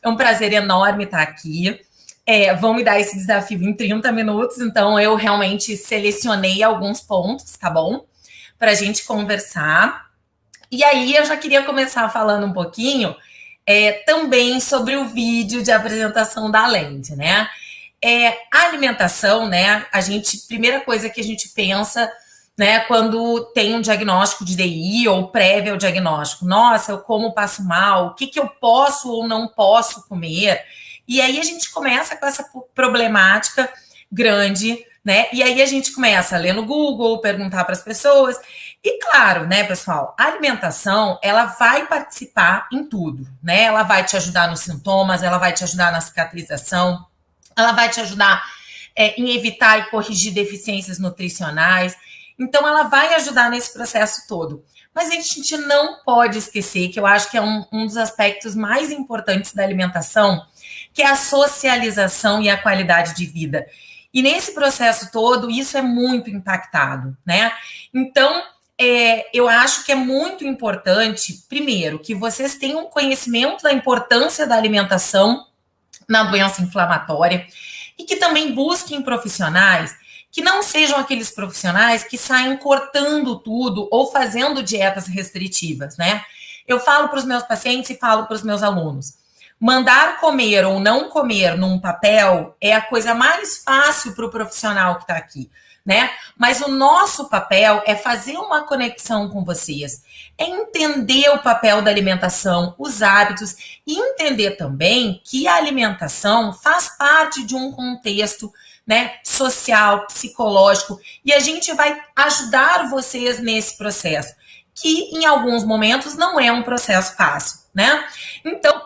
É um prazer enorme estar aqui. Vão me dar esse desafio em 30 minutos, então eu realmente selecionei alguns pontos, tá bom? Para a gente conversar. E aí eu já queria começar falando um pouquinho também sobre o vídeo de apresentação da Land, né? A alimentação, né? Primeira coisa que a gente pensa, né, quando tem um diagnóstico de DI ou prévio ao diagnóstico, nossa, eu como passo mal, o que, que eu posso ou não posso comer? E aí a gente começa com essa problemática grande, né? E aí a gente começa a ler no Google, perguntar para as pessoas. E claro, né, pessoal, a alimentação, ela vai participar em tudo, né? Ela vai te ajudar nos sintomas, ela vai te ajudar na cicatrização, ela vai te ajudar em evitar e corrigir deficiências nutricionais. Então, ela vai ajudar nesse processo todo. Mas a gente não pode esquecer que eu acho que é um dos aspectos mais importantes da alimentação, que é a socialização e a qualidade de vida. E nesse processo todo, isso é muito impactado, né? Então, eu acho que é muito importante, primeiro, que vocês tenham conhecimento da importância da alimentação na doença inflamatória e que também busquem profissionais que não sejam aqueles profissionais que saem cortando tudo ou fazendo dietas restritivas, né? Eu falo para os meus pacientes e falo para os meus alunos. Mandar comer ou não comer num papel é a coisa mais fácil para o profissional que está aqui, né? Mas o nosso papel é fazer uma conexão com vocês, é entender o papel da alimentação, os hábitos e entender também que a alimentação faz parte de um contexto, né, social, psicológico, e a gente vai ajudar vocês nesse processo, que em alguns momentos não é um processo fácil, né? Então,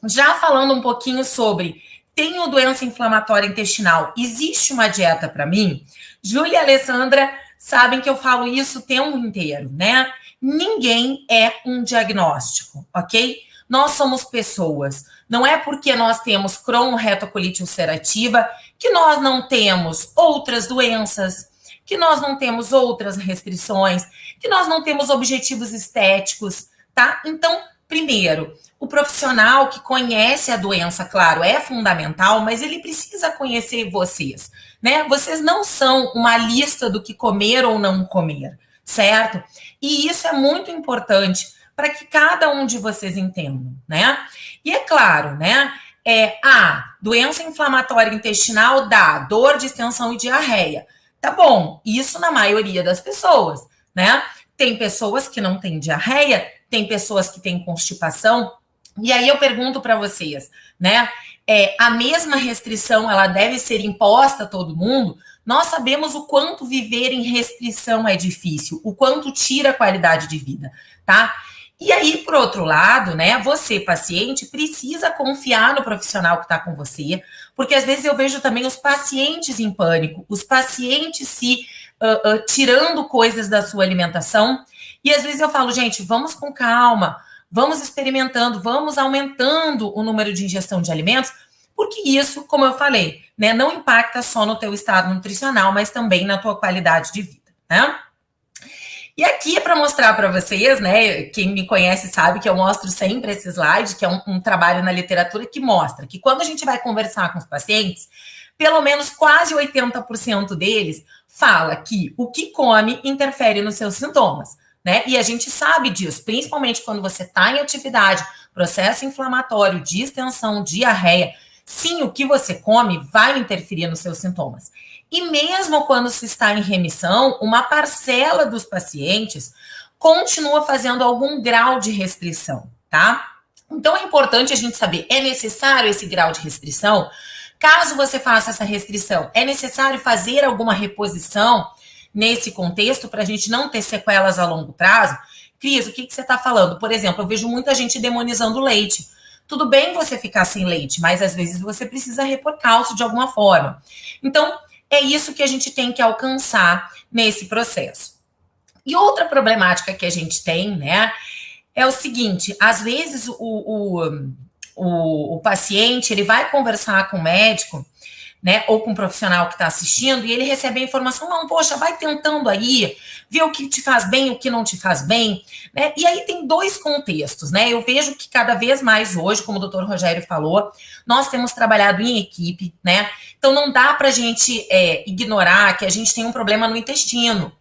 já falando um pouquinho sobre tenho doença inflamatória intestinal, existe uma dieta para mim? Júlia e Alessandra sabem que eu falo isso o tempo inteiro, né? Ninguém é um diagnóstico, ok? Nós somos pessoas. Não é porque nós temos cronorretocolite ulcerativa que nós não temos outras doenças, que nós não temos outras restrições, que nós não temos objetivos estéticos, tá? Então, primeiro, o profissional que conhece a doença, claro, é fundamental, mas ele precisa conhecer vocês, né? Vocês não são uma lista do que comer ou não comer, certo? E isso é muito importante para que cada um de vocês entendam, né? E é claro, né? Doença inflamatória intestinal dá dor, distensão e diarreia. Tá bom, isso na maioria das pessoas, né? Tem pessoas que não têm diarreia, tem pessoas que têm constipação. E aí eu pergunto para vocês, né? A mesma restrição, ela deve ser imposta a todo mundo? Nós sabemos o quanto viver em restrição é difícil, o quanto tira a qualidade de vida, tá? E aí, por outro lado, né, você, paciente, precisa confiar no profissional que está com você, porque às vezes eu vejo também os pacientes em pânico, os pacientes se tirando coisas da sua alimentação, e às vezes eu falo, gente, vamos com calma, vamos experimentando, vamos aumentando o número de ingestão de alimentos, porque isso, como eu falei, né, não impacta só no teu estado nutricional, mas também na tua qualidade de vida, né? E aqui é para mostrar para vocês, né, quem me conhece sabe que eu mostro sempre esse slide, que é um trabalho na literatura que mostra que quando a gente vai conversar com os pacientes, pelo menos quase 80% deles fala que o que come interfere nos seus sintomas, né? E a gente sabe disso, principalmente quando você está em atividade, processo inflamatório, distensão, diarreia. Sim, o que você come vai interferir nos seus sintomas. E mesmo quando se está em remissão, uma parcela dos pacientes continua fazendo algum grau de restrição, tá? Então é importante a gente saber, é necessário esse grau de restrição? Caso você faça essa restrição, é necessário fazer alguma reposição nesse contexto para a gente não ter sequelas a longo prazo? Cris, o que você está falando? Por exemplo, eu vejo muita gente demonizando o leite. Tudo bem você ficar sem leite, mas às vezes você precisa repor cálcio de alguma forma. Então, é isso que a gente tem que alcançar nesse processo. E outra problemática que a gente tem, né, é o seguinte, às vezes o paciente, ele vai conversar com o médico, né, ou com um profissional que está assistindo, e ele recebe a informação, não, poxa, vai tentando aí, ver o que te faz bem, o que não te faz bem, né? E aí tem dois contextos, né? Eu vejo que cada vez mais hoje, como o doutor Rogério falou, nós temos trabalhado em equipe, né? Então não dá para a gente ignorar que a gente tem um problema no intestino.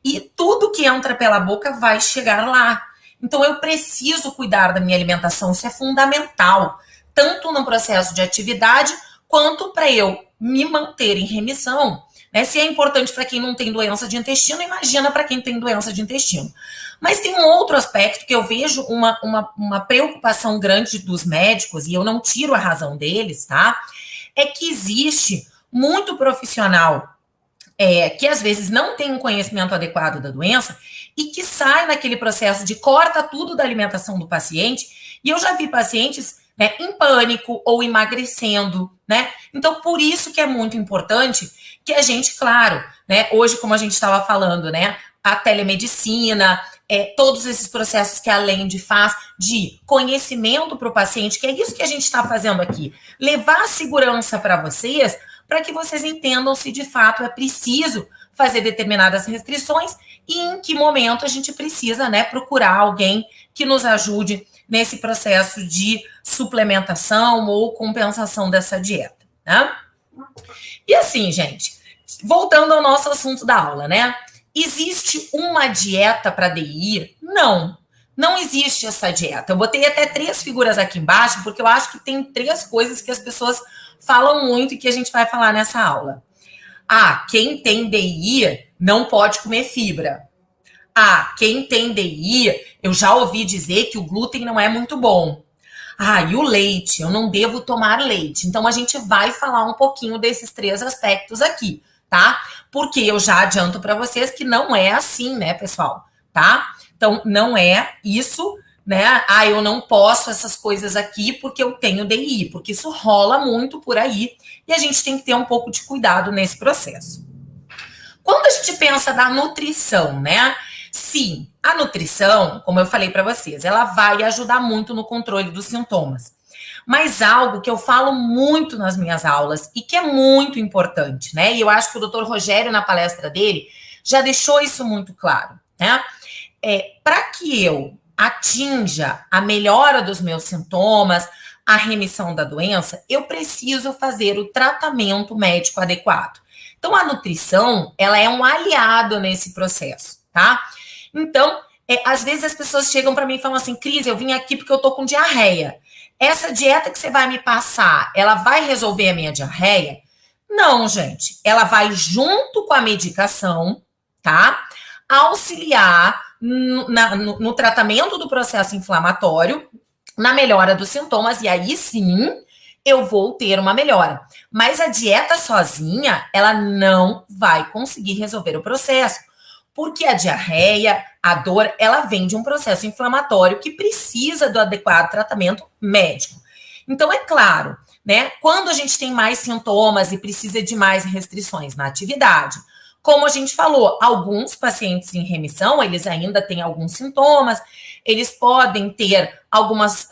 E tudo que entra pela boca vai chegar lá. Então eu preciso cuidar da minha alimentação, isso é fundamental, tanto no processo de atividade, quanto para eu me manter em remissão. Né? Se é importante para quem não tem doença de intestino, imagina para quem tem doença de intestino. Mas tem um outro aspecto que eu vejo uma preocupação grande dos médicos, e eu não tiro a razão deles, tá? É que existe muito profissional que às vezes não tem um conhecimento adequado da doença e que sai naquele processo de corta tudo da alimentação do paciente. E eu já vi pacientes, né, em pânico ou emagrecendo, né? Então, por isso que é muito importante que a gente, claro, né, hoje, como a gente estava falando, né, a telemedicina, todos esses processos que a Lende faz de conhecimento para o paciente, que é isso que a gente está fazendo aqui, levar a segurança para vocês, para que vocês entendam se de fato é preciso fazer determinadas restrições e em que momento a gente precisa, né, procurar alguém que nos ajude nesse processo de suplementação ou compensação dessa dieta, né? E assim, gente, voltando ao nosso assunto da aula, né? Existe uma dieta para DI? Não, não existe essa dieta. Eu botei até 3 figuras aqui embaixo, porque eu acho que tem 3 coisas que as pessoas falam muito e que a gente vai falar nessa aula. Quem tem DI não pode comer fibra. Quem tem DI, eu já ouvi dizer que o glúten não é muito bom. E o leite, eu não devo tomar leite. Então, a gente vai falar um pouquinho desses 3 aspectos aqui, tá? Porque eu já adianto para vocês que não é assim, né, pessoal? Tá? Então, não é isso, né? Eu não posso essas coisas aqui porque eu tenho DI, porque isso rola muito por aí e a gente tem que ter um pouco de cuidado nesse processo. Quando a gente pensa na nutrição, né? Sim, a nutrição, como eu falei para vocês, ela vai ajudar muito no controle dos sintomas. Mas algo que eu falo muito nas minhas aulas e que é muito importante, né? E eu acho que o doutor Rogério, na palestra dele, já deixou isso muito claro, né? Para que eu atinja a melhora dos meus sintomas, a remissão da doença, eu preciso fazer o tratamento médico adequado. Então, a nutrição, ela é um aliado nesse processo, tá? Então, às vezes as pessoas chegam para mim e falam assim, Cris, eu vim aqui porque eu tô com diarreia. Essa dieta que você vai me passar, ela vai resolver a minha diarreia? Não, gente. Ela vai junto com a medicação, tá? Auxiliar no tratamento do processo inflamatório, na melhora dos sintomas, e aí sim eu vou ter uma melhora. Mas a dieta sozinha, ela não vai conseguir resolver o processo, porque a diarreia, a dor, ela vem de um processo inflamatório que precisa do adequado tratamento médico. Então, é claro, né, quando a gente tem mais sintomas e precisa de mais restrições na atividade, como a gente falou, alguns pacientes em remissão, eles ainda têm alguns sintomas, eles podem ter algumas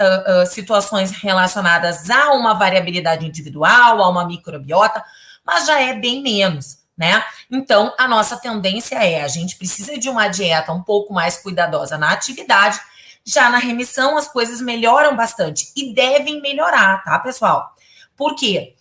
situações relacionadas a uma variabilidade individual, a uma microbiota, mas já é bem menos, né? Então, a nossa tendência a gente precisa de uma dieta um pouco mais cuidadosa na atividade, já na remissão as coisas melhoram bastante e devem melhorar, tá, pessoal? Por quê?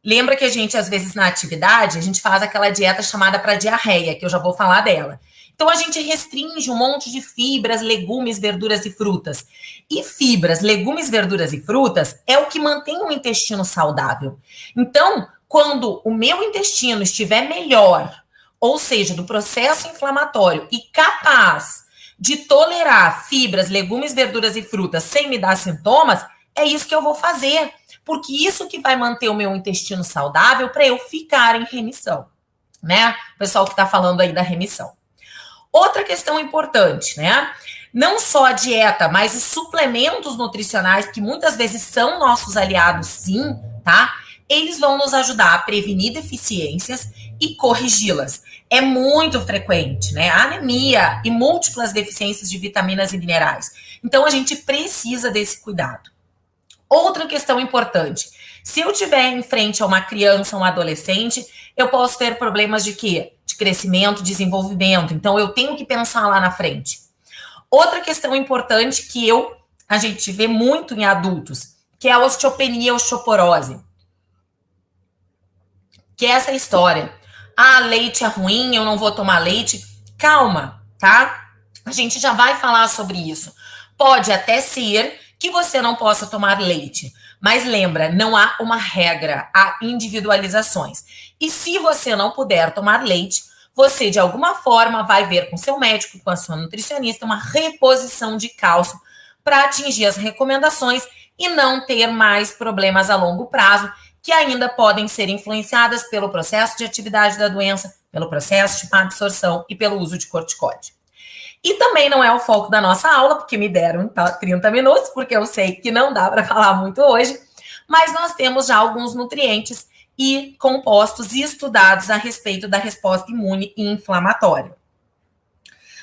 Lembra que a gente, às vezes, na atividade, a gente faz aquela dieta chamada para diarreia, que eu já vou falar dela. Então, a gente restringe um monte de fibras, legumes, verduras e frutas. E fibras, legumes, verduras e frutas é o que mantém o intestino saudável. Então, quando o meu intestino estiver melhor, ou seja, do processo inflamatório e capaz de tolerar fibras, legumes, verduras e frutas sem me dar sintomas, é isso que eu vou fazer. Porque isso que vai manter o meu intestino saudável para eu ficar em remissão, né? O pessoal que está falando aí da remissão. Outra questão importante, né? Não só a dieta, mas os suplementos nutricionais, que muitas vezes são nossos aliados, sim, tá? Eles vão nos ajudar a prevenir deficiências e corrigi-las. É muito frequente, né? Anemia e múltiplas deficiências de vitaminas e minerais. Então, a gente precisa desse cuidado. Outra questão importante, Se eu tiver em frente a uma criança, um adolescente, eu posso ter problemas de quê? De crescimento, desenvolvimento. Então, eu tenho que pensar lá na frente. Outra questão importante que a gente vê muito em adultos, que é a osteopenia, osteoporose. Que é essa história. Ah, leite é ruim, eu não vou tomar leite. Calma, tá? A gente já vai falar sobre isso. Pode até ser que você não possa tomar leite, mas lembra, não há uma regra, há individualizações. E se você não puder tomar leite, você de alguma forma vai ver com seu médico, com a sua nutricionista, uma reposição de cálcio para atingir as recomendações e não ter mais problemas a longo prazo, que ainda podem ser influenciadas pelo processo de atividade da doença, pelo processo de má absorção e pelo uso de corticoide. E também não é o foco da nossa aula, porque me deram 30 minutos, porque eu sei que não dá para falar muito hoje, mas nós temos já alguns nutrientes e compostos estudados a respeito da resposta imune e inflamatória.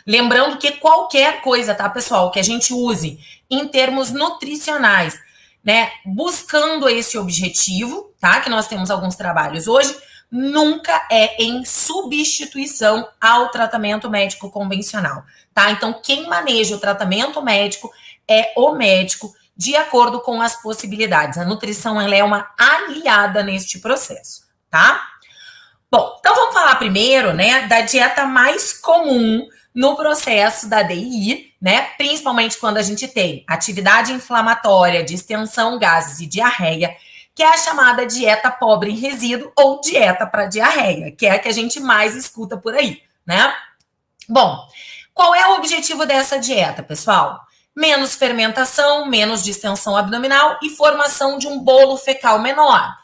Lembrando que qualquer coisa, tá, pessoal, que a gente use em termos nutricionais, né, buscando esse objetivo, tá, que nós temos alguns trabalhos hoje, nunca é em substituição ao tratamento médico convencional, tá? Então, quem maneja o tratamento médico é o médico, de acordo com as possibilidades. A nutrição, ela é uma aliada neste processo, tá? Bom, então vamos falar primeiro, né, da dieta mais comum no processo da DI, né? Principalmente quando a gente tem atividade inflamatória, distensão, gases e diarreia, que é a chamada dieta pobre em resíduo ou dieta para diarreia, que é a que a gente mais escuta por aí, né? Bom, qual é o objetivo dessa dieta, pessoal? Menos fermentação, menos distensão abdominal e formação de um bolo fecal menor.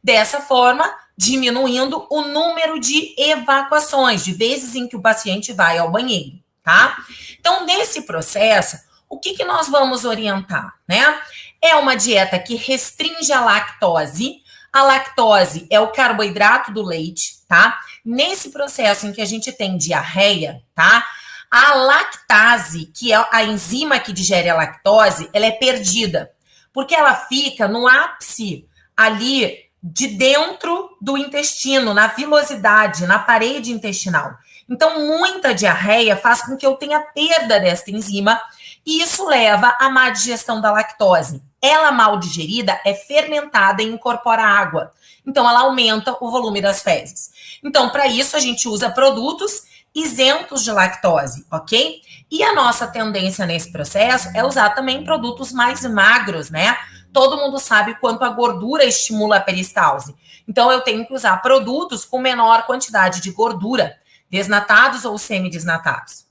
Dessa forma, diminuindo o número de evacuações, de vezes em que o paciente vai ao banheiro, tá? Então, nesse processo, o que nós vamos orientar, né? É uma dieta que restringe a lactose. A lactose é o carboidrato do leite, tá? Nesse processo em que a gente tem diarreia, tá? A lactase, que é a enzima que digere a lactose, ela é perdida, porque ela fica no ápice ali de dentro do intestino, na vilosidade, na parede intestinal. Então, muita diarreia faz com que eu tenha perda desta enzima e isso leva à má digestão da lactose. Ela mal digerida é fermentada e incorpora água. Então, ela aumenta o volume das fezes. Então, para isso, a gente usa produtos isentos de lactose, ok? E a nossa tendência nesse processo é usar também produtos mais magros, né? Todo mundo sabe quanto a gordura estimula a peristalse. Então, eu tenho que usar produtos com menor quantidade de gordura, desnatados ou semidesnatados.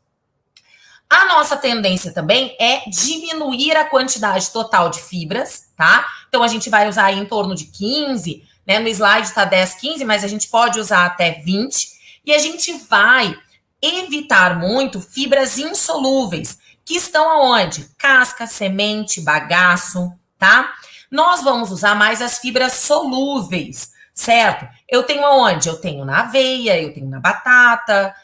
A nossa tendência também é diminuir a quantidade total de fibras, tá? Então, a gente vai usar aí em torno de 15, né? No slide está 10, 15, mas a gente pode usar até 20. E a gente vai evitar muito fibras insolúveis, que estão aonde? Casca, semente, bagaço, tá? Nós vamos usar mais as fibras solúveis, certo? Eu tenho aonde? Eu tenho na aveia, eu tenho na batata,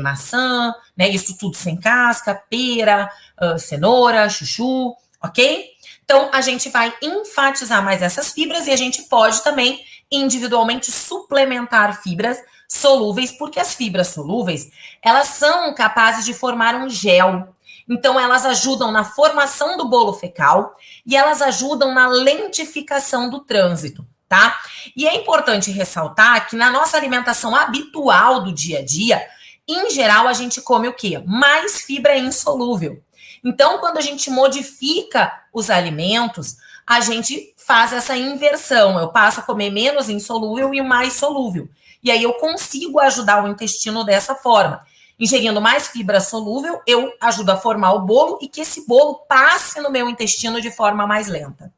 maçã, né? Isso tudo sem casca, pera, cenoura, chuchu, ok? Então, a gente vai enfatizar mais essas fibras e a gente pode também individualmente suplementar fibras solúveis, porque as fibras solúveis, elas são capazes de formar um gel. Então, elas ajudam na formação do bolo fecal e elas ajudam na lentificação do trânsito, tá? E é importante ressaltar que na nossa alimentação habitual do dia a dia, em geral, a gente come o quê? Mais fibra insolúvel. Então, quando a gente modifica os alimentos, a gente faz essa inversão. Eu passo a comer menos insolúvel e mais solúvel. E aí eu consigo ajudar o intestino dessa forma. Ingerindo mais fibra solúvel, eu ajudo a formar o bolo e que esse bolo passe no meu intestino de forma mais lenta.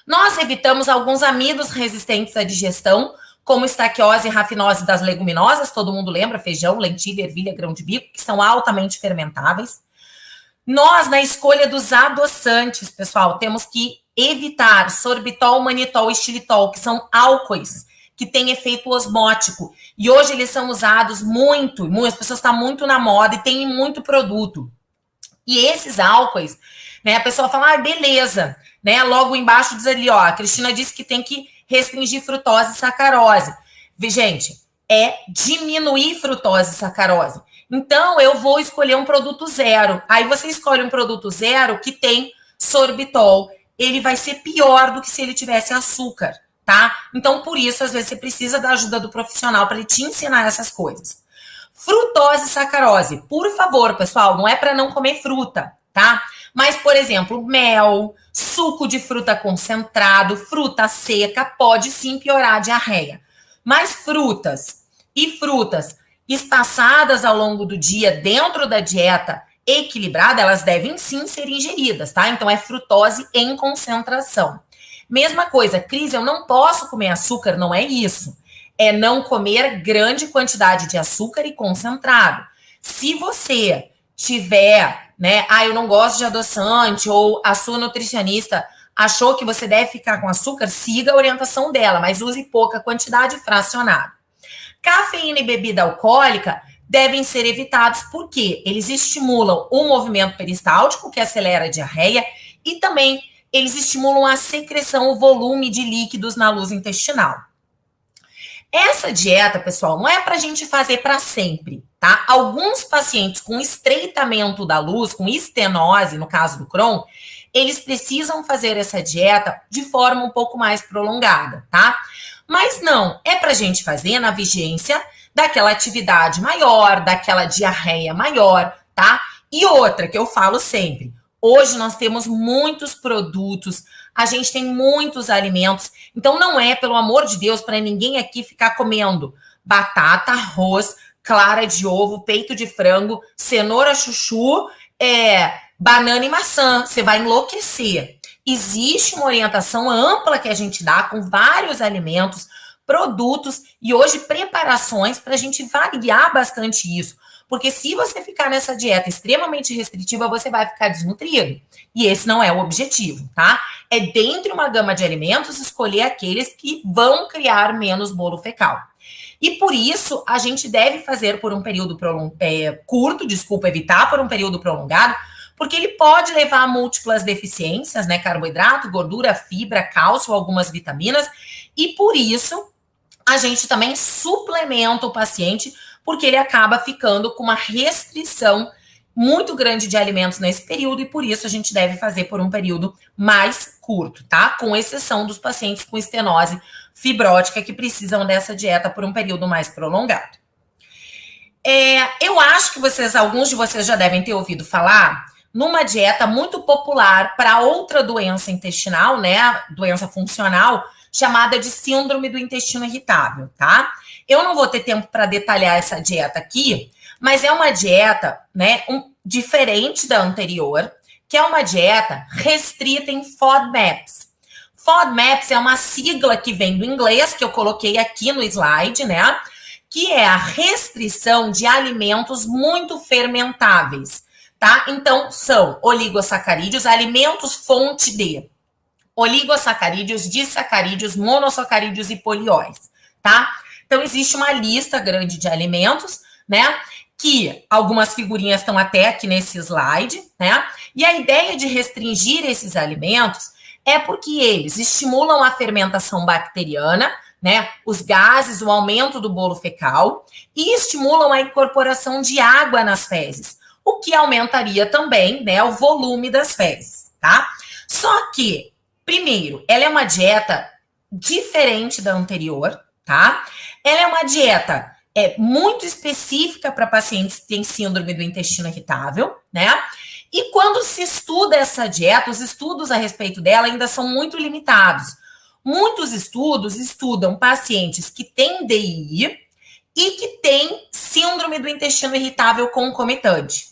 Nós evitamos alguns amidos resistentes à digestão, como estaquiose e rafinose das leguminosas, todo mundo lembra, feijão, lentilha, ervilha, grão de bico, que são altamente fermentáveis. Nós, na escolha dos adoçantes, pessoal, temos que evitar sorbitol, manitol e xilitol, que são álcoois, que têm efeito osmótico. E hoje eles são usados muito, as pessoas estão muito na moda e tem muito produto. E esses álcoois, né, a pessoa fala, beleza, né? Logo embaixo diz ali, ó, a Cristina disse que tem que restringir frutose e sacarose. Gente, é diminuir frutose e sacarose. Então, eu vou escolher um produto zero. Aí você escolhe um produto zero que tem sorbitol. Ele vai ser pior do que se ele tivesse açúcar, tá? Então, por isso, às vezes, você precisa da ajuda do profissional para ele te ensinar essas coisas. Frutose e sacarose. Por favor, pessoal, não é para não comer fruta, tá? Mas, por exemplo, mel, suco de fruta concentrado, fruta seca, pode sim piorar a diarreia. Mas frutas espaçadas ao longo do dia dentro da dieta equilibrada, elas devem sim ser ingeridas, tá? Então é frutose em concentração. Mesma coisa, Cris, eu não posso comer açúcar, não é isso. É não comer grande quantidade de açúcar e concentrado. Se você tiver, né, eu não gosto de adoçante, ou a sua nutricionista achou que você deve ficar com açúcar, siga a orientação dela, mas use pouca quantidade fracionada. Cafeína e bebida alcoólica devem ser evitados porque eles estimulam o movimento peristáltico, que acelera a diarreia, e também eles estimulam a secreção, o volume de líquidos na luz intestinal. Essa dieta, pessoal, não é para a gente fazer para sempre, tá? Alguns pacientes com estreitamento da luz, com estenose, no caso do Crohn, eles precisam fazer essa dieta de forma um pouco mais prolongada, tá? Mas não, é pra gente fazer na vigência daquela atividade maior, daquela diarreia maior, tá? E outra que eu falo sempre, hoje nós temos muitos produtos, a gente tem muitos alimentos, então não é, pelo amor de Deus, para ninguém aqui ficar comendo batata, arroz, clara de ovo, peito de frango, cenoura chuchu, banana e maçã, você vai enlouquecer. Existe uma orientação ampla que a gente dá com vários alimentos, produtos e hoje preparações para a gente variar bastante isso. Porque se você ficar nessa dieta extremamente restritiva, você vai ficar desnutrido. E esse não é o objetivo, tá? É dentre uma gama de alimentos escolher aqueles que vão criar menos bolo fecal. E por isso, a gente deve fazer por um período evitar por um período prolongado, porque ele pode levar a múltiplas deficiências, né? Carboidrato, gordura, fibra, cálcio, algumas vitaminas. E por isso, a gente também suplementa o paciente, porque ele acaba ficando com uma restrição muito grande de alimentos nesse período, e por isso a gente deve fazer por um período mais curto, tá? Com exceção dos pacientes com estenose fibrótica que precisam dessa dieta por um período mais prolongado. Eu acho que alguns de vocês já devem ter ouvido falar numa dieta muito popular para outra doença intestinal, né? Doença funcional, chamada de síndrome do intestino irritável, tá? Eu não vou ter tempo para detalhar essa dieta aqui, mas é uma dieta, né, diferente da anterior, que é uma dieta restrita em FODMAPs. FODMAPs é uma sigla que vem do inglês, que eu coloquei aqui no slide, né? Que é a restrição de alimentos muito fermentáveis, tá? Então, são oligosacarídeos, alimentos fonte de oligosacarídeos, disacarídeos, monossacarídeos e polióis, tá? Então, existe uma lista grande de alimentos, né? Que algumas figurinhas estão até aqui nesse slide, né? E a ideia de restringir esses alimentos é porque eles estimulam a fermentação bacteriana, né? Os gases, o aumento do bolo fecal e estimulam a incorporação de água nas fezes, o que aumentaria também, né, o volume das fezes, tá? Só que, primeiro, ela é uma dieta diferente da anterior, tá? Ela é uma dieta muito específica para pacientes que têm síndrome do intestino irritável, né? E quando se estuda essa dieta, os estudos a respeito dela ainda são muito limitados. Muitos estudos estudam pacientes que têm DI e que têm síndrome do intestino irritável concomitante.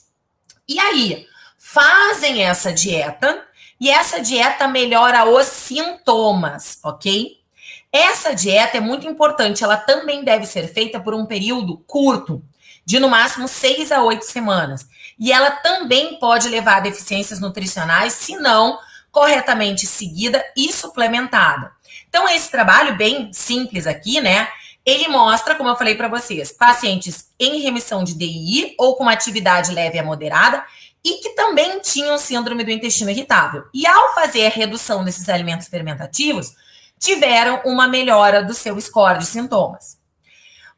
E aí, fazem essa dieta e essa dieta melhora os sintomas, ok? Essa dieta é muito importante, ela também deve ser feita por um período curto, de no máximo 6 a 8 semanas. E ela também pode levar a deficiências nutricionais, se não corretamente seguida e suplementada. Então, esse trabalho bem simples aqui, né? Ele mostra, como eu falei para vocês, pacientes em remissão de DI ou com uma atividade leve a moderada e que também tinham síndrome do intestino irritável. E ao fazer a redução desses alimentos fermentativos, tiveram uma melhora do seu score de sintomas.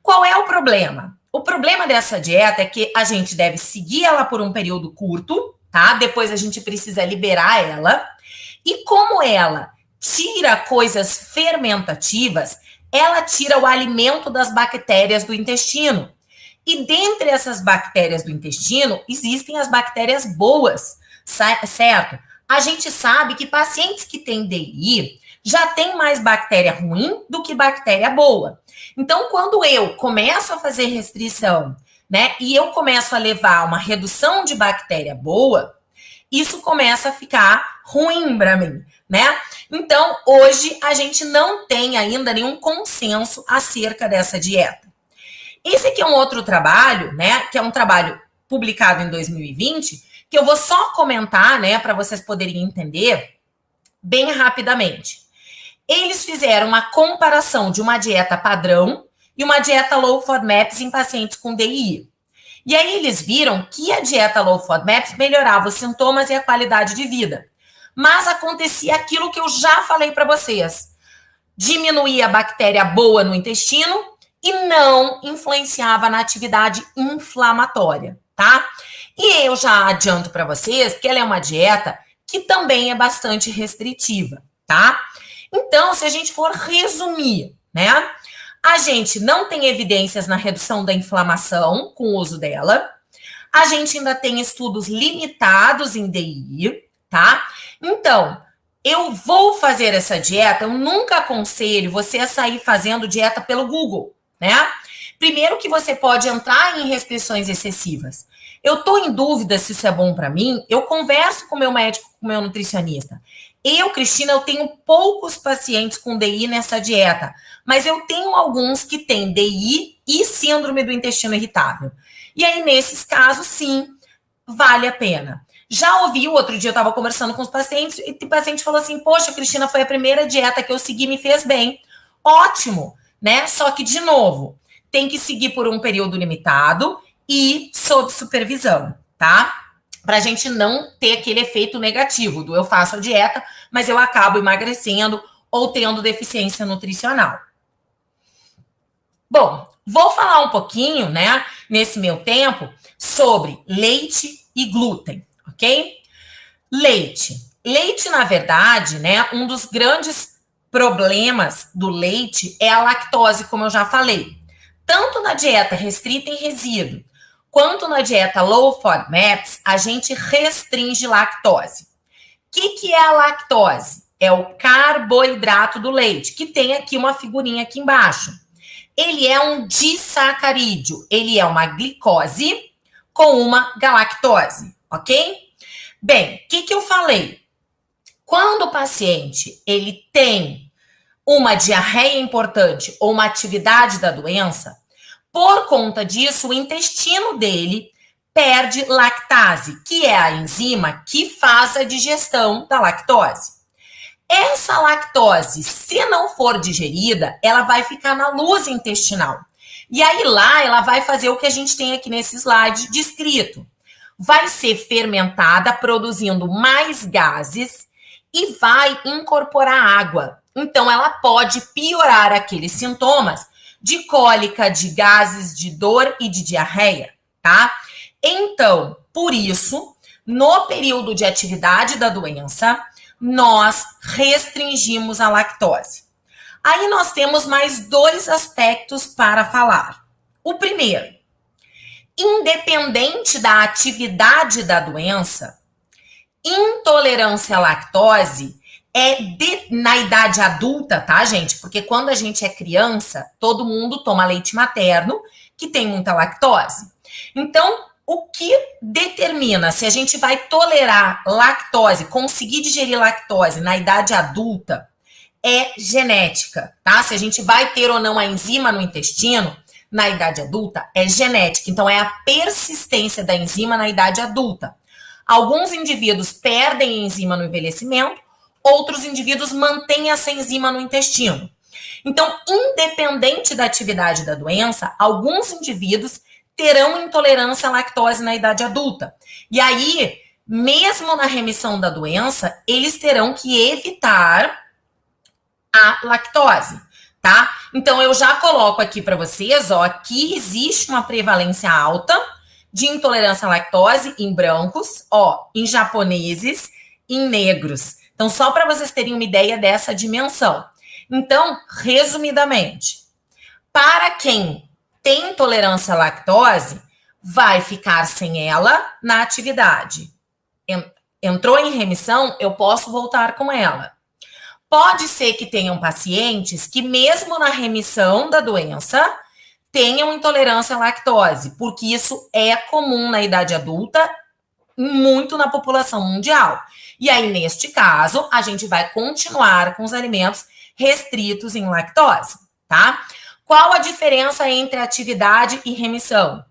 Qual é o problema? O problema dessa dieta é que a gente deve seguir ela por um período curto, tá? Depois a gente precisa liberar ela. E como ela tira coisas fermentativas, ela tira o alimento das bactérias do intestino. E dentre essas bactérias do intestino, existem as bactérias boas, certo? A gente sabe que pacientes que têm DI já têm mais bactéria ruim do que bactéria boa. Então, quando eu começo a fazer restrição, né, e eu começo a levar uma redução de bactéria boa, isso começa a ficar ruim para mim, né? Então, hoje a gente não tem ainda nenhum consenso acerca dessa dieta. Esse aqui é um outro trabalho, né, que é um trabalho publicado em 2020, que eu vou só comentar, né, para vocês poderem entender bem rapidamente. Eles fizeram uma comparação de uma dieta padrão e uma dieta low FODMAPs em pacientes com DI. E aí eles viram que a dieta low FODMAPs melhorava os sintomas e a qualidade de vida. Mas acontecia aquilo que eu já falei para vocês. Diminuía a bactéria boa no intestino e não influenciava na atividade inflamatória, tá? E eu já adianto para vocês que ela é uma dieta que também é bastante restritiva, tá? Então, se a gente for resumir, né? A gente não tem evidências na redução da inflamação com o uso dela. A gente ainda tem estudos limitados em DI, tá? Então, eu vou fazer essa dieta, eu nunca aconselho você a sair fazendo dieta pelo Google, né? Primeiro que você pode entrar em restrições excessivas. Eu estou em dúvida se isso é bom para mim, eu converso com o meu médico, com o meu nutricionista. Eu, Cristina, eu tenho poucos pacientes com DI nessa dieta, mas eu tenho alguns que têm DI e síndrome do intestino irritável. E aí, nesses casos, sim, vale a pena. Já ouvi, o outro dia eu estava conversando com os pacientes, e o paciente falou assim, poxa, Cristina, foi a primeira dieta que eu segui, me fez bem. Ótimo, né? Só que, de novo, tem que seguir por um período limitado e sob supervisão, tá? Para a gente não ter aquele efeito negativo do eu faço a dieta, mas eu acabo emagrecendo ou tendo deficiência nutricional. Bom, vou falar um pouquinho, né, nesse meu tempo, sobre leite e glúten, ok? Leite. Leite, na verdade, né, um dos grandes problemas do leite é a lactose, como eu já falei. Tanto na dieta restrita em resíduo, quanto na dieta low FODMAPs, a gente restringe lactose. O que é a lactose? É o carboidrato do leite, que tem aqui uma figurinha aqui embaixo. Ele é um disacarídeo, ele é uma glicose com uma galactose, ok? Bem, o que eu falei? Quando o paciente ele tem uma diarreia importante ou uma atividade da doença, por conta disso, o intestino dele perde lactase, que é a enzima que faz a digestão da lactose. Essa lactose, se não for digerida, ela vai ficar na luz intestinal. E aí lá, ela vai fazer o que a gente tem aqui nesse slide descrito. Vai ser fermentada, produzindo mais gases e vai incorporar água. Então, ela pode piorar aqueles sintomas de cólica, de gases, de dor e de diarreia, tá? Então, por isso, no período de atividade da doença, nós restringimos a lactose. Aí nós temos mais dois aspectos para falar. O primeiro, independente da atividade da doença, intolerância à lactose na idade adulta, tá, gente? Porque quando a gente é criança, todo mundo toma leite materno, que tem muita lactose. Então, o que determina se a gente vai tolerar lactose, conseguir digerir lactose na idade adulta, é genética, tá? Se a gente vai ter ou não a enzima no intestino na idade adulta, é genética. Então, é a persistência da enzima na idade adulta. Alguns indivíduos perdem a enzima no envelhecimento, outros indivíduos mantêm essa enzima no intestino. Então, independente da atividade da doença, alguns indivíduos terão intolerância à lactose na idade adulta. E aí, mesmo na remissão da doença, eles terão que evitar a lactose, tá? Então, eu já coloco aqui para vocês, ó, que existe uma prevalência alta de intolerância à lactose em brancos, ó, em japoneses, em negros. Então, só para vocês terem uma ideia dessa dimensão. Então, resumidamente, para quem tem intolerância à lactose, vai ficar sem ela na atividade. Entrou em remissão, eu posso voltar com ela. Pode ser que tenham pacientes que, mesmo na remissão da doença, tenham intolerância à lactose, porque isso é comum na idade adulta, muito na população mundial. E aí, neste caso, a gente vai continuar com os alimentos restritos em lactose, tá? Qual a diferença entre atividade e remissão?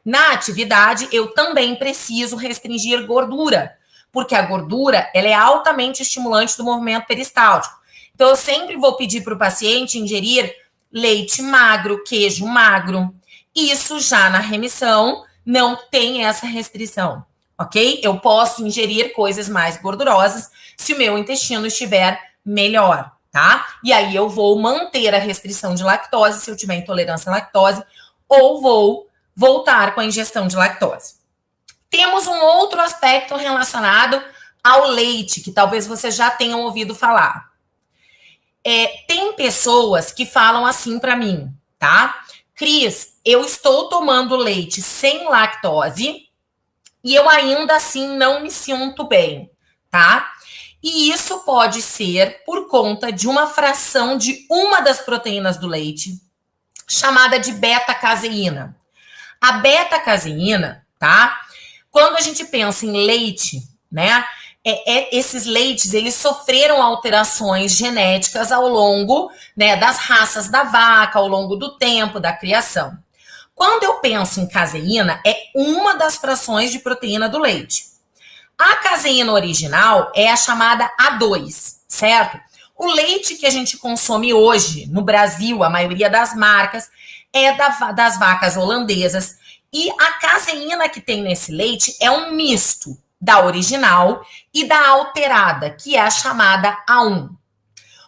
Na atividade, eu também preciso restringir gordura, porque a gordura ela é altamente estimulante do movimento peristáltico. Então, eu sempre vou pedir para o paciente ingerir leite magro, queijo magro. Isso já na remissão não tem essa restrição, ok? Eu posso ingerir coisas mais gordurosas se o meu intestino estiver melhor, tá? E aí eu vou manter a restrição de lactose se eu tiver intolerância à lactose, ou vou voltar com a ingestão de lactose. Temos um outro aspecto relacionado ao leite, que talvez vocês já tenham ouvido falar. Tem pessoas que falam assim para mim, tá? Cris, eu estou tomando leite sem lactose e eu ainda assim não me sinto bem, tá? E isso pode ser por conta de uma fração de uma das proteínas do leite, chamada de beta-caseína. A beta-caseína, tá? Quando a gente pensa em leite, né? Esses leites, eles sofreram alterações genéticas ao longo, né, das raças da vaca, ao longo do tempo da criação. Quando eu penso em caseína, é uma das frações de proteína do leite. A caseína original é a chamada A2, certo? O leite que a gente consome hoje no Brasil, a maioria das marcas, é das vacas holandesas. E a caseína que tem nesse leite é um misto da original e da alterada, que é a chamada A1.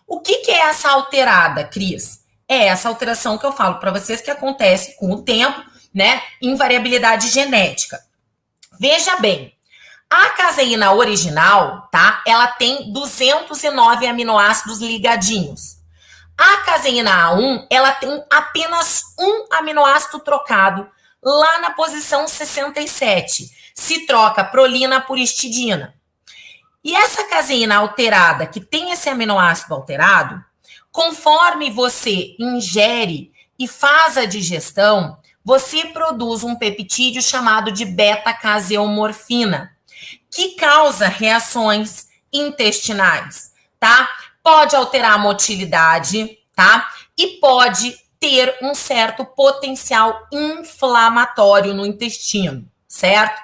O que é essa alterada, Cris? É essa alteração que eu falo para vocês que acontece com o tempo, né? Invariabilidade genética. Veja bem, a caseína original, tá? Ela tem 209 aminoácidos ligadinhos. A caseína A1, ela tem apenas um aminoácido trocado lá na posição 67. Se troca prolina por histidina. E essa caseína alterada, que tem esse aminoácido alterado, conforme você ingere e faz a digestão, você produz um peptídeo chamado de beta-caseomorfina, que causa reações intestinais, tá? Pode alterar a motilidade, tá? E pode ter um certo potencial inflamatório no intestino, certo?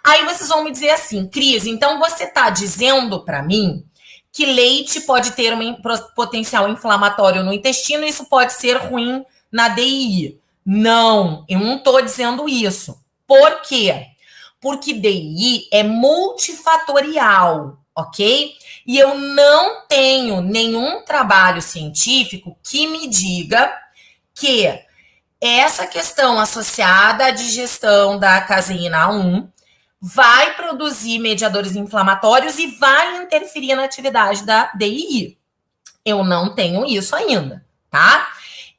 Aí vocês vão me dizer assim, Cris, então você está dizendo para mim que leite pode ter um potencial inflamatório no intestino e isso pode ser ruim na DII. Não, eu não estou dizendo isso. Por quê? Porque DII é multifatorial, ok? E eu não tenho nenhum trabalho científico que me diga que essa questão associada à digestão da caseína A1 vai produzir mediadores inflamatórios e vai interferir na atividade da DII. Eu não tenho isso ainda, tá?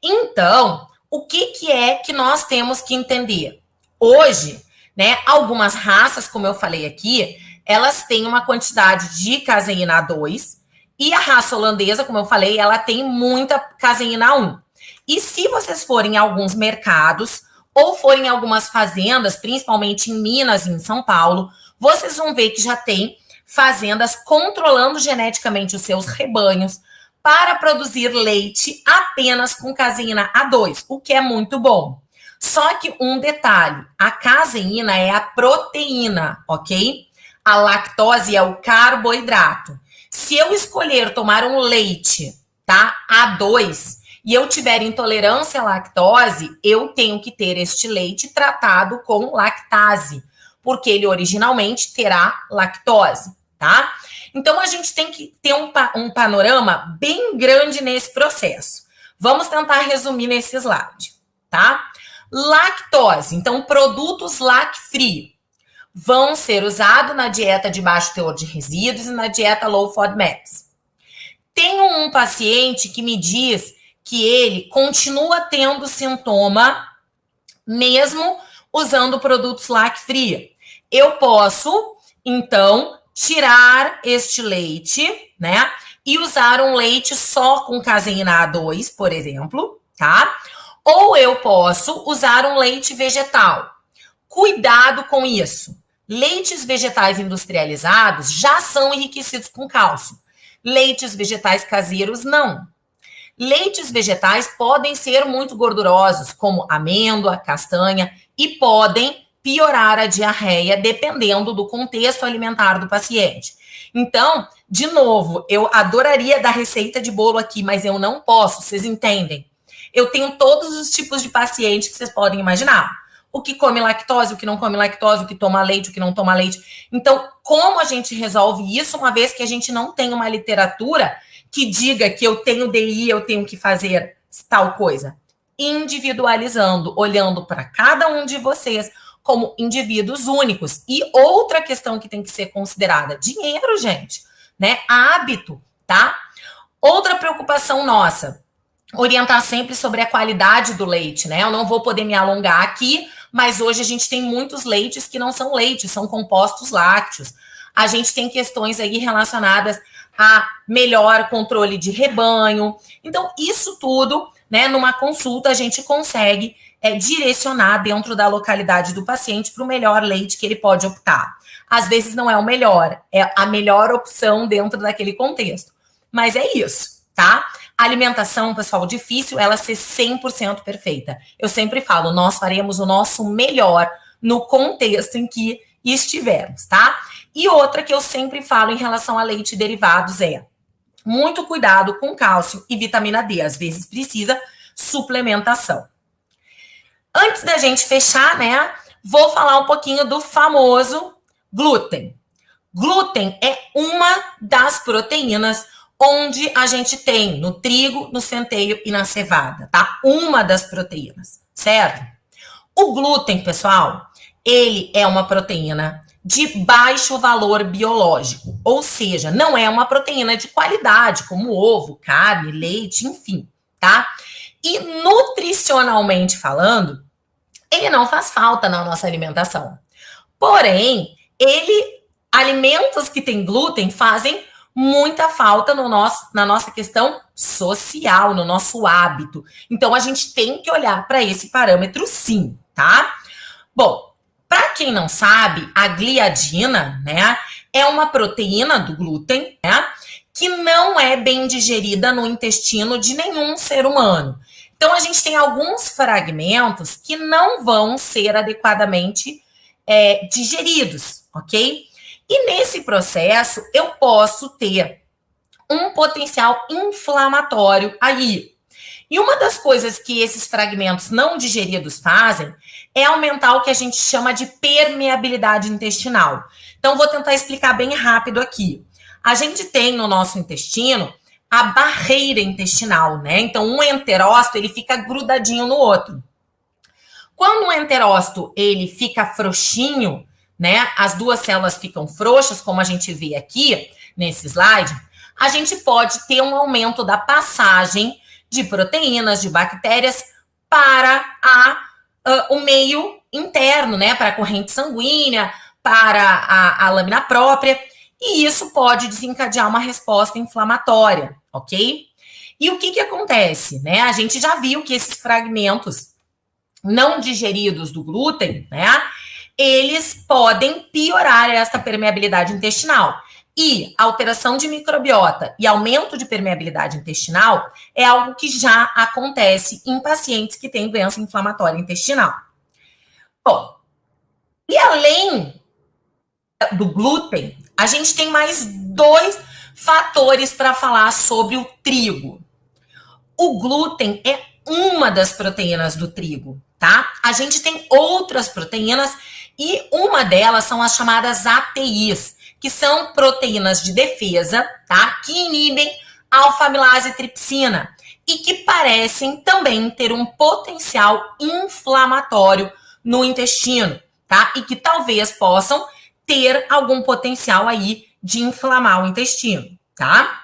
Então, o que é que nós temos que entender? Hoje, né, algumas raças, como eu falei aqui, elas têm uma quantidade de caseína A2 e a raça holandesa, como eu falei, ela tem muita caseína A1. E se vocês forem em alguns mercados ou forem em algumas fazendas, principalmente em Minas e em São Paulo, vocês vão ver que já tem fazendas controlando geneticamente os seus rebanhos para produzir leite apenas com caseína A2, o que é muito bom. Só que um detalhe, a caseína é a proteína, ok? A lactose é o carboidrato. Se eu escolher tomar um leite, tá? A2, e eu tiver intolerância à lactose, eu tenho que ter este leite tratado com lactase, porque ele originalmente terá lactose, tá? Então, a gente tem que ter um panorama bem grande nesse processo. Vamos tentar resumir nesse slide, tá? Lactose, então, produtos lac-free vão ser usados na dieta de baixo teor de resíduos e na dieta low FODMAX. Tenho um paciente que me diz que ele continua tendo sintoma mesmo usando produtos lac-free. Eu posso, então, tirar este leite, né? E usar um leite só com caseína A2, por exemplo, tá? Ou eu posso usar um leite vegetal. Cuidado com isso. Leites vegetais industrializados já são enriquecidos com cálcio. Leites vegetais caseiros, não. Leites vegetais podem ser muito gordurosos, como amêndoa, castanha, e podem piorar a diarreia, dependendo do contexto alimentar do paciente. Então, de novo, eu adoraria dar receita de bolo aqui, mas eu não posso, vocês entendem? Eu tenho todos os tipos de paciente que vocês podem imaginar. O que come lactose, o que não come lactose, o que toma leite, o que não toma leite. Então, como a gente resolve isso, uma vez que a gente não tem uma literatura que diga que eu tenho DI, eu tenho que fazer tal coisa? Individualizando, olhando para cada um de vocês como indivíduos únicos. E outra questão que tem que ser considerada, dinheiro, gente, né? Hábito, tá? Outra preocupação nossa, orientar sempre sobre a qualidade do leite, né? Eu não vou poder me alongar aqui, mas hoje a gente tem muitos leites que não são leites, são compostos lácteos. A gente tem questões aí relacionadas a melhor controle de rebanho. Então, isso tudo, né, numa consulta a gente consegue direcionar dentro da localidade do paciente para o melhor leite que ele pode optar. Às vezes não é o melhor, é a melhor opção dentro daquele contexto. Mas é isso, tá? A alimentação, pessoal, difícil ela ser 100% perfeita. Eu sempre falo, nós faremos o nosso melhor no contexto em que estivermos, tá? E outra que eu sempre falo em relação a leite e derivados é muito cuidado com cálcio e vitamina D. Às vezes precisa suplementação. Antes da gente fechar, né, vou falar um pouquinho do famoso glúten. Glúten é uma das proteínas onde a gente tem no trigo, no centeio e na cevada, tá? Uma das proteínas, certo? O glúten, pessoal, ele é uma proteína de baixo valor biológico, ou seja, não é uma proteína de qualidade, como ovo, carne, leite, enfim, tá? E nutricionalmente falando, ele não faz falta na nossa alimentação. Porém, alimentos que têm glúten fazem muita falta na nossa questão social, no nosso hábito. Então, a gente tem que olhar para esse parâmetro sim, tá? Bom, para quem não sabe, a gliadina, né, é uma proteína do glúten, né, que não é bem digerida no intestino de nenhum ser humano. Então, a gente tem alguns fragmentos que não vão ser adequadamente digeridos, ok? E nesse processo, eu posso ter um potencial inflamatório aí. E uma das coisas que esses fragmentos não digeridos fazem é aumentar o que a gente chama de permeabilidade intestinal. Então, vou tentar explicar bem rápido aqui. A gente tem no nosso intestino a barreira intestinal, né? Então, um enterócito, ele fica grudadinho no outro. Quando um enterócito, ele fica frouxinho, né? As duas células ficam frouxas, como a gente vê aqui nesse slide, a gente pode ter um aumento da passagem de proteínas, de bactérias para o meio interno, né? Para a corrente sanguínea, para a lâmina própria, e isso pode desencadear uma resposta inflamatória, ok? E o que acontece, né? A gente já viu que esses fragmentos não digeridos do glúten, né? Eles podem piorar essa permeabilidade intestinal. E alteração de microbiota e aumento de permeabilidade intestinal é algo que já acontece em pacientes que têm doença inflamatória intestinal. Bom, e além do glúten, a gente tem mais dois fatores para falar sobre o trigo. O glúten é uma das proteínas do trigo, tá? A gente tem outras proteínas e uma delas são as chamadas ATIs, que são proteínas de defesa, tá? Que inibem alfa-amilase e tripsina e que parecem também ter um potencial inflamatório no intestino, tá? E que talvez possam ter algum potencial aí de inflamar o intestino, tá?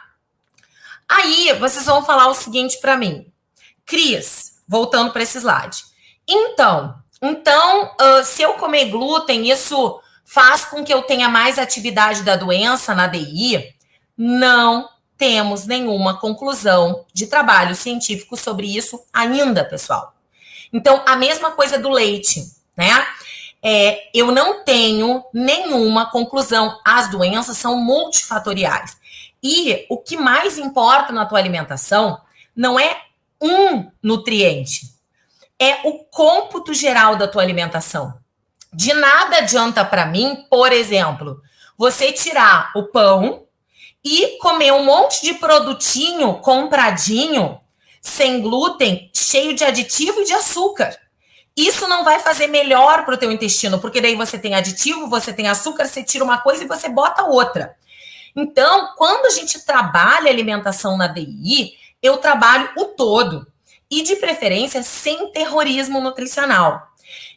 Aí vocês vão falar o seguinte para mim, Cris, voltando para esse slide. Então, se eu comer glúten, isso faz com que eu tenha mais atividade da doença na DI? Não temos nenhuma conclusão de trabalho científico sobre isso ainda, pessoal. Então, a mesma coisa do leite, né? Eu não tenho nenhuma conclusão. As doenças são multifatoriais. E o que mais importa na tua alimentação não é um nutriente, é o cômputo geral da tua alimentação. De nada adianta para mim, por exemplo, você tirar o pão e comer um monte de produtinho compradinho, sem glúten, cheio de aditivo e de açúcar. Isso não vai fazer melhor para o teu intestino, porque daí você tem aditivo, você tem açúcar, você tira uma coisa e você bota outra. Então, quando a gente trabalha alimentação na DI, eu trabalho o todo. E, de preferência, sem terrorismo nutricional.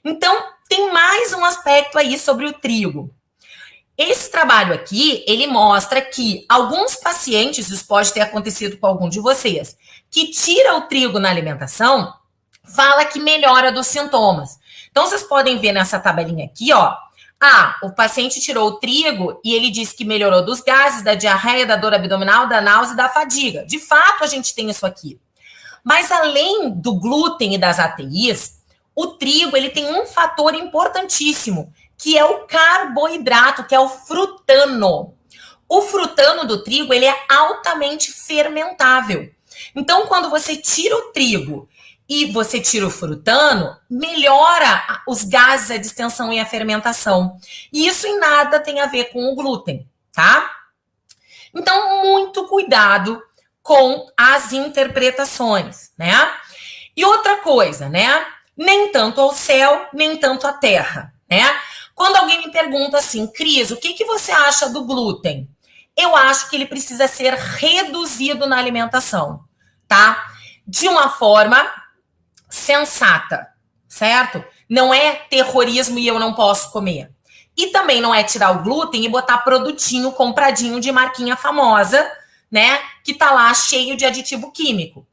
Então, tem mais um aspecto aí sobre o trigo. Esse trabalho aqui, ele mostra que alguns pacientes, isso pode ter acontecido com algum de vocês, que tira o trigo na alimentação, fala que melhora dos sintomas. Então, vocês podem ver nessa tabelinha aqui, ó. O paciente tirou o trigo e ele disse que melhorou dos gases, da diarreia, da dor abdominal, da náusea e da fadiga. De fato, a gente tem isso aqui. Mas além do glúten e das ATIs, o trigo ele tem um fator importantíssimo, que é o carboidrato, que é o frutano. O frutano do trigo ele é altamente fermentável. Então, quando você tira o trigo e você tira o frutano, melhora os gases, a distensão e a fermentação. E isso em nada tem a ver com o glúten, tá? Então, muito cuidado com as interpretações, né? E outra coisa, né? Nem tanto ao céu, nem tanto à terra, né? Quando alguém me pergunta assim, Cris, o que você acha do glúten? Eu acho que ele precisa ser reduzido na alimentação, tá? De uma forma sensata, certo? Não é terrorismo e eu não posso comer. E também não é tirar o glúten e botar produtinho compradinho de marquinha famosa, né? Que tá lá cheio de aditivo químico.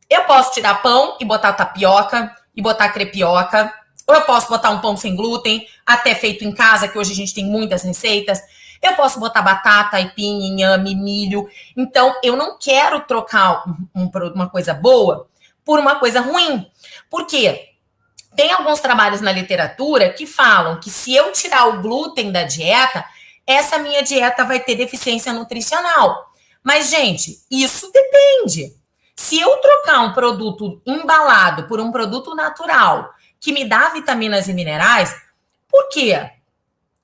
Eu posso tirar pão e botar tapioca e botar crepioca. Ou eu posso botar um pão sem glúten, até feito em casa, que hoje a gente tem muitas receitas. Eu posso botar batata, aipim, inhame, milho. Então, eu não quero trocar uma coisa boa por uma coisa ruim. Por quê? Tem alguns trabalhos na literatura que falam que se eu tirar o glúten da dieta, essa minha dieta vai ter deficiência nutricional. Mas, gente, isso depende. Se eu trocar um produto embalado por um produto natural que me dá vitaminas e minerais, por quê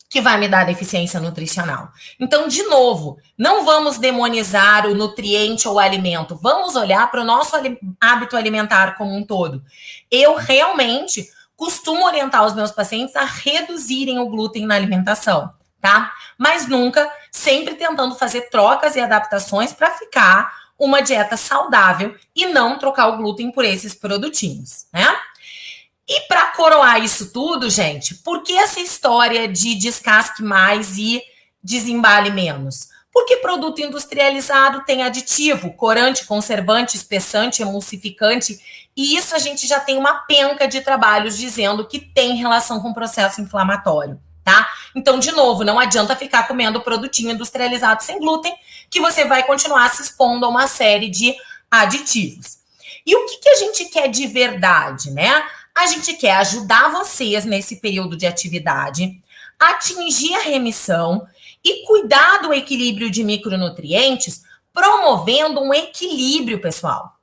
que vai me dar deficiência nutricional? Então, de novo, não vamos demonizar o nutriente ou o alimento. Vamos olhar para o nosso hábito alimentar como um todo. Eu realmente costumo orientar os meus pacientes a reduzirem o glúten na alimentação, tá? Mas nunca, sempre tentando fazer trocas e adaptações para ficar uma dieta saudável e não trocar o glúten por esses produtinhos, né? E para coroar isso tudo, gente, por que essa história de descasque mais e desembale menos? Porque produto industrializado tem aditivo, corante, conservante, espessante, emulsificante, e isso a gente já tem uma penca de trabalhos dizendo que tem relação com o processo inflamatório, tá? Então, de novo, não adianta ficar comendo produtinho industrializado sem glúten, que você vai continuar se expondo a uma série de aditivos. E o que a gente quer de verdade, né? A gente quer ajudar vocês nesse período de atividade, atingir a remissão e cuidar do equilíbrio de micronutrientes, promovendo um equilíbrio, pessoal.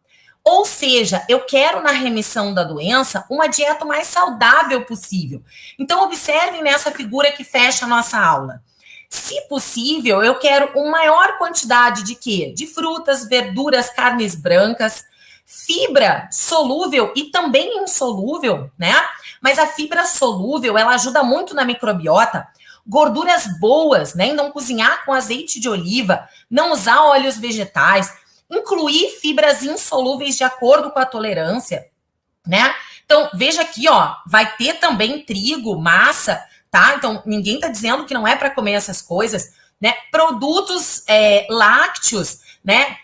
Ou seja, eu quero na remissão da doença uma dieta mais saudável possível. Então, observem nessa figura que fecha a nossa aula. Se possível, eu quero uma maior quantidade de quê? De frutas, verduras, carnes brancas, Fibra solúvel e também insolúvel, né? Mas a fibra solúvel, ela ajuda muito na microbiota. Gorduras boas, né? Não cozinhar com azeite de oliva, não usar óleos vegetais, incluir fibras insolúveis de acordo com a tolerância, né? Então, veja aqui, ó, vai ter também trigo, massa, tá? Então, ninguém tá dizendo que não é para comer essas coisas, né? Produtos lácteos, né?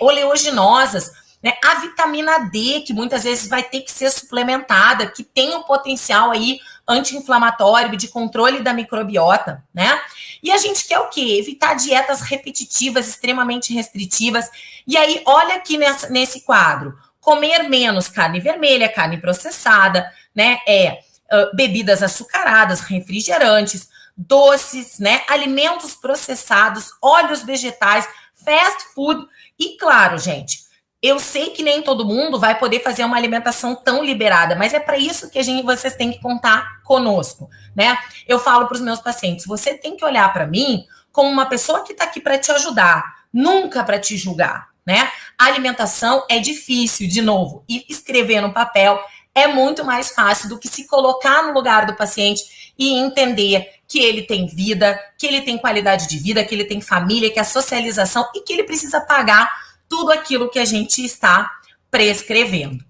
Oleaginosas, né? A vitamina D, que muitas vezes vai ter que ser suplementada, que tem um potencial aí anti-inflamatório, de controle da microbiota, né? E a gente quer o quê? Evitar dietas repetitivas, extremamente restritivas. E aí, olha aqui nesse quadro. Comer menos carne vermelha, carne processada, né? Bebidas açucaradas, refrigerantes, doces, né? Alimentos processados, óleos vegetais, fast food. E claro, gente, eu sei que nem todo mundo vai poder fazer uma alimentação tão liberada, mas é para isso que vocês têm que contar conosco, né? Eu falo para os meus pacientes, você tem que olhar para mim como uma pessoa que está aqui para te ajudar, nunca para te julgar, né? A alimentação é difícil, de novo, e escrever no papel é muito mais fácil do que se colocar no lugar do paciente e entender que ele tem vida, que ele tem qualidade de vida, que ele tem família, que a socialização e que ele precisa pagar tudo aquilo que a gente está prescrevendo.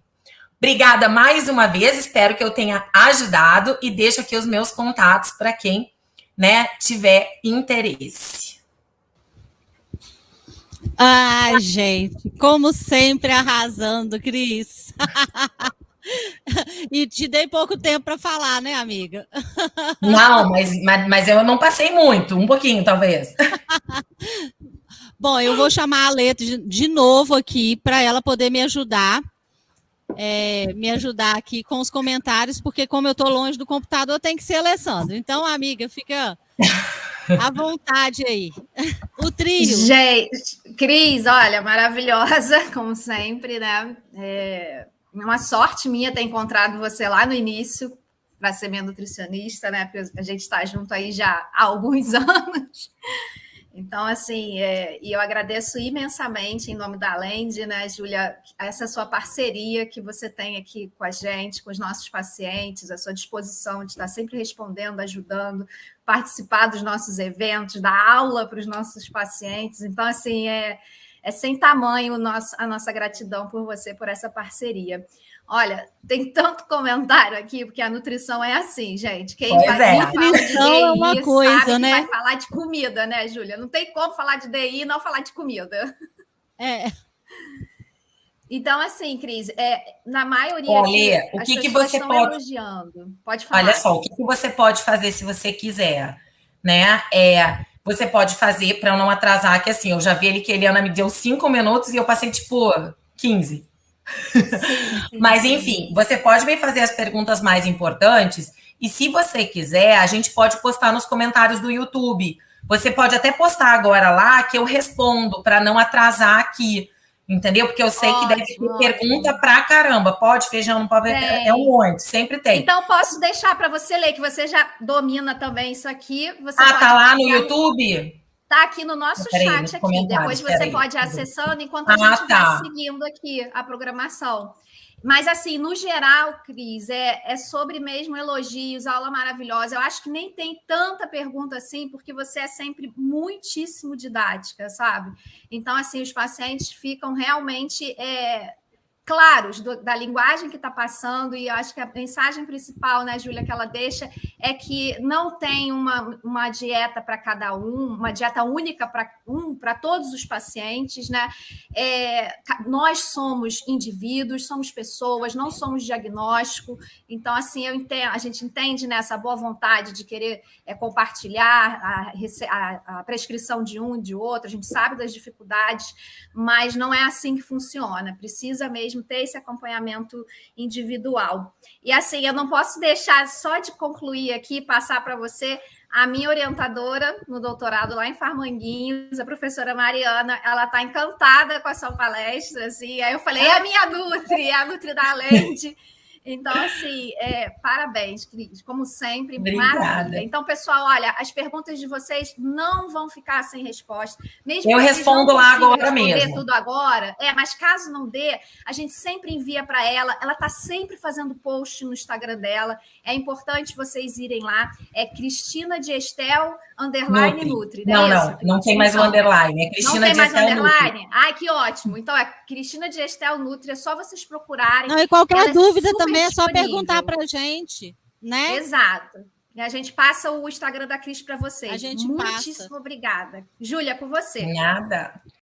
Obrigada mais uma vez, espero que eu tenha ajudado e deixo aqui os meus contatos para quem, né, tiver interesse. Ai, gente, como sempre arrasando, Cris. E te dei pouco tempo para falar, né, amiga? Não, mas eu não passei muito, um pouquinho, talvez. Bom, eu vou chamar a Lê de novo aqui para ela poder me ajudar aqui com os comentários, porque como eu estou longe do computador, tem que ser Alessandra. Então, amiga, fica à vontade aí. O trio. Gente, Cris, olha, maravilhosa, como sempre, né? Uma sorte minha ter encontrado você lá no início para ser minha nutricionista, né? Porque a gente está junto aí já há alguns anos. Então, assim, e eu agradeço imensamente em nome da Lende, né, Júlia, essa sua parceria que você tem aqui com a gente, com os nossos pacientes, a sua disposição de estar sempre respondendo, ajudando, participar dos nossos eventos, dar aula para os nossos pacientes. Então, assim, é sem tamanho a nossa gratidão por você, por essa parceria. Olha, tem tanto comentário aqui, porque a nutrição é assim, gente. Quem vai falar de DI é uma coisa, sabe né? que vai falar de comida, né, Júlia? Não tem como falar de DI e não falar de comida. Então, assim, Cris, na maioria aqui, o que você estão elogiando. Pode falar. Olha só, o que você pode fazer se você quiser, né? Você pode fazer para eu não atrasar, que assim, eu já vi que a Eliana me deu 5 minutos e eu passei, tipo, 15. Sim, mas, enfim, você pode me fazer as perguntas mais importantes e, se você quiser, a gente pode postar nos comentários do YouTube. Você pode até postar agora lá que eu respondo para não atrasar aqui, entendeu? Porque eu sei que deve ter pergunta pra caramba. Pode, Feijão, não pode? É um monte, sempre tem. Então, posso deixar para você ler, que você já domina também isso aqui. Você tá lá no YouTube? Está aqui no nosso chat aqui. Depois você pode ir acessando enquanto a gente vai seguindo aqui a programação. Mas, assim, no geral, Cris, é sobre mesmo elogios, aula maravilhosa. Eu acho que nem tem tanta pergunta assim, porque você é sempre muitíssimo didática, sabe? Então, assim, os pacientes ficam realmente claros da linguagem que está passando, e eu acho que a mensagem principal, né, Júlia, que ela deixa é que não tem uma dieta para cada uma dieta única para todos os pacientes, né? Nós somos indivíduos, somos pessoas, não somos diagnóstico. Então, assim, a gente entende, né, essa boa vontade de querer compartilhar a prescrição de um e de outro, a gente sabe das dificuldades, mas não é assim que funciona, precisa mesmo ter esse acompanhamento individual. E assim, eu não posso deixar só de concluir aqui, passar para você a minha orientadora no doutorado lá em Farmanguinhos, a professora Mariana, ela está encantada com a sua palestra, assim, aí eu falei, é a minha Nutri, é a Nutri da Lende. Então, assim, parabéns, Cris, como sempre, Obrigada. Maravilha. Então, pessoal, olha, as perguntas de vocês não vão ficar sem resposta. Mesmo eu respondo lá agora mesmo. Tudo agora, mas caso não dê, a gente sempre envia para ela. Ela está sempre fazendo post no Instagram dela. É importante vocês irem lá. É Cristina de Estel _Nutri. Não tem mais o underline. É Cristina de Estel Nutri. Não tem mais underline? Ai, que ótimo. Então, é Cristina de Estel Nutri. É só vocês procurarem. Não, e qualquer dúvida também é só perguntar para a gente, né? Exato. E a gente passa o Instagram da Cris para vocês. A gente Muitíssimo obrigada. Júlia, com você. Nada.